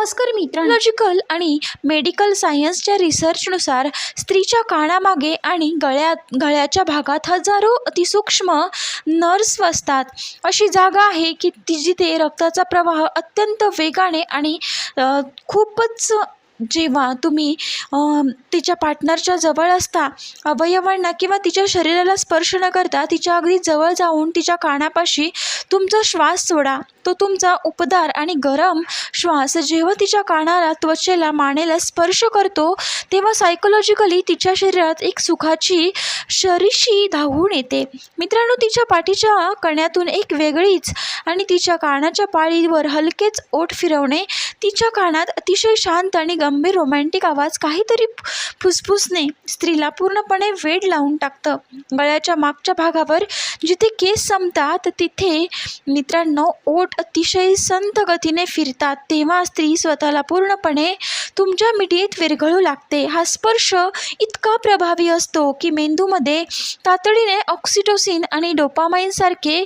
नमस्कार मित्रांनो, लॉजिकल आणि मेडिकल सायन्सच्या रिसर्चनुसार स्त्रीच्या कानामागे आणि गळ्याच्या भागात हजारो अतिसूक्ष्म नर्व्स असतात. अशी जागा आहे की जिथे रक्ताचा प्रवाह अत्यंत वेगाने आणि खूपच जेव्हा तुम्ही तिच्या पार्टनरच्या जवळ असता, अवयवांना किंवा तिच्या शरीराला स्पर्श न करता तिच्या अगदी जवळ जाऊन तिच्या कानापाशी तुमचा श्वास सोडा. तो तुमचा उपदार आणि गरम श्वास जेव्हा तिच्या कानाला, त्वचेला, मानेला स्पर्श करतो तेव्हा सायकोलॉजिकली तिच्या शरीरात एक सुखाची शरीशी धावून येते. मित्रांनो, तिच्या पाठीच्या कण्यातून एक वेगळीच आणि तिच्या कानाच्या पाळीवर हलकेच ओठ फिरवणे, तिच्या कानात अतिशय शांत आणि गंभीर रोमॅन्टिक आवाज, काहीतरी फुसफुसणे स्त्रीला पूर्णपणे वेड लावून टाकतं. गळ्याच्या मागच्या भागावर जिथे केस संपतात तिथे मित्रांनो ओठ अतिशय संथ गतीने फिरतात. तेव्हा स्त्री स्वतःला पूर्णपणे तुमच्या मिठीत विरघळू लागते. हा स्पर्श इतका प्रभावी असतो की मेंदूमध्ये तातडीने ऑक्सिटोसिन आणि डोपामाइन सारखे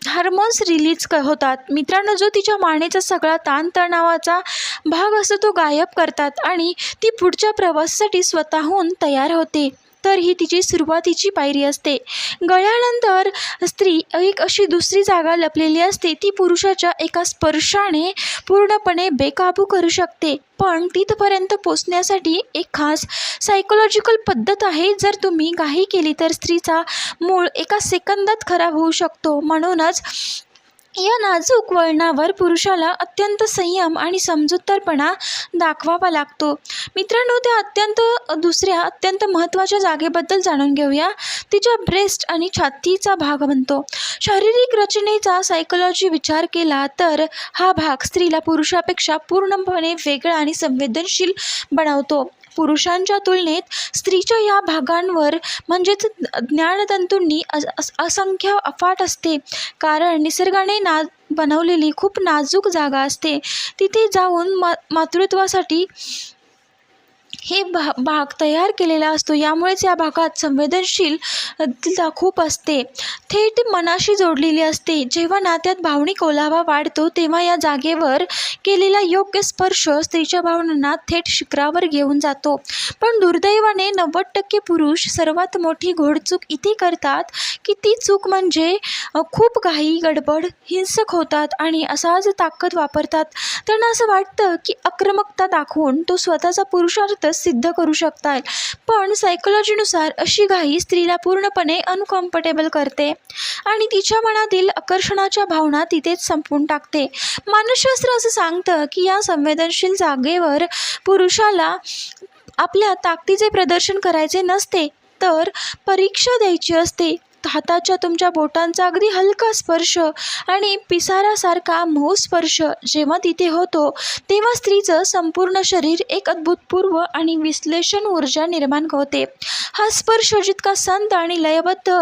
हार्मोन्स रिलीज होतात. मित्रांनो, जो तिच्या मानेचा सगळा ताणतणावाचा भाग असतो तो गायब करतात आणि ती पुढच्या प्रवासासाठी स्वतःहून तयार होते. तर ही तिची सुरुवातीची पायरी असते. गळ्यानंतर स्त्री एक अशी दुसरी जागा लपलेली असते, ती पुरुषाच्या एका स्पर्शाने पूर्णपणे बेकाबू करू शकते. पण तिथपर्यंत पोचण्यासाठी एक खास सायकोलॉजिकल पद्धत आहे. जर तुम्ही घाई केली तर स्त्रीचा मूळ एका सेकंदात खराब होऊ शकतो. म्हणूनच या नाजूक वळणावर पुरुषाला अत्यंत संयम आणि समजूतदारपणा दाखवावा लागतो. मित्रांनो, त्या दुसऱ्या अत्यंत महत्त्वाच्या जागेबद्दल जाणून घेऊया. तिच्या ब्रेस्ट आणि छातीचा भाग बनतो. शारीरिक रचनेचा सायकोलॉजी विचार केला तर हा भाग स्त्रीला पुरुषापेक्षा पूर्णपणे वेगळा आणि संवेदनशील बनवतो. पुरुषांच्या तुलनेत स्त्रीच्या या भागांवर म्हणजेच ज्ञानतंतूंनी असंख्य अफाट असते, कारण निसर्गाने बनवलेली खूप नाजूक जागा असते. तिथे जाऊन मातृत्वासाठी हे भाग तयार केलेला असतो. यामुळेच या भागात संवेदनशीलता खूप असते, थेट मनाशी जोडलेली असते. जेव्हा नात्यात भावनिक ओलावा वाढतो तेव्हा या जागेवर केलेला योग्य स्पर्श स्त्रीच्या भावनांना थेट शिखरावर घेऊन जातो. पण दुर्दैवाने 90% पुरुष सर्वात मोठी घोडचूक इथे करतात की ती चूक म्हणजे खूप घाई, गडबड, हिंसक होतात आणि असाच ताकद वापरतात. त्यांना असं वाटतं की आक्रमकता दाखवून तो स्वतःचा पुरुषार्थ सिद्ध करू शकतात. पण सायकोलॉजीनुसार अशी घाई स्त्रीला पूर्णपणे अनकम्फर्टेबल करते आणि तिच्या मनातील आकर्षणाच्या भावना तिथेच संपवून टाकते. मानसशास्त्र असं सांगतं की या संवेदनशील जागेवर पुरुषाला आपल्या ताकदीचे प्रदर्शन करायचे नसते, तर परीक्षा द्यायची असते. हाताच्या तुमच्या बोटांचा अगदी हलका स्पर्श आणि पिसारासारखा मऊ स्पर्श जेव्हा तिथे होतो तेव्हा स्त्रीचं संपूर्ण शरीर एक अभूतपूर्व आणि विश्लेषण ऊर्जा निर्माण होते. हा स्पर्श जितका संत आणि लयबद्ध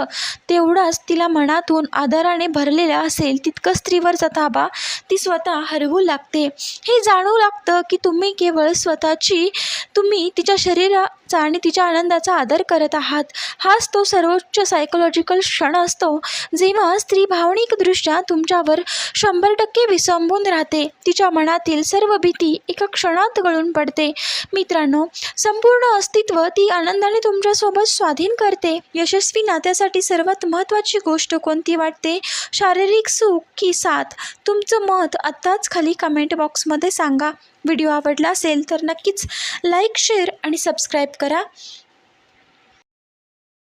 तेवढाच तिला मनातून आदराने भरलेला असेल, तितकं स्त्रीवरचा ताबा ती स्वतः हरवू लागते. हे जाणू लागतं की तुम्ही तिच्या शरीराचा आणि तिच्या आनंदाचा आदर करत आहात. हाच तो सर्वोच्च सायकोलॉजिकल क्षण असतो जेव्हा स्त्री भावनिकदृष्ट्या तुमच्यावर 100% विसंबून राहते. तिच्या मनातील सर्व भीती एका क्षणात गळून पडते. मित्रांनो, संपूर्ण अस्तित्व ती आनंदाने तुमच्यासोबत स्वाधीन करते. यशस्वी नात्यासाठी सर्वात महत्त्वाची गोष्ट कोणती वाटते? शारीरिक सुख की साथ? तुमचं मत आत्ताच खाली कमेंट बॉक्समध्ये सांगा. व्हिडिओ आवडला असेल तर नक्कीच लाईक, शेअर आणि सबस्क्राईब करा.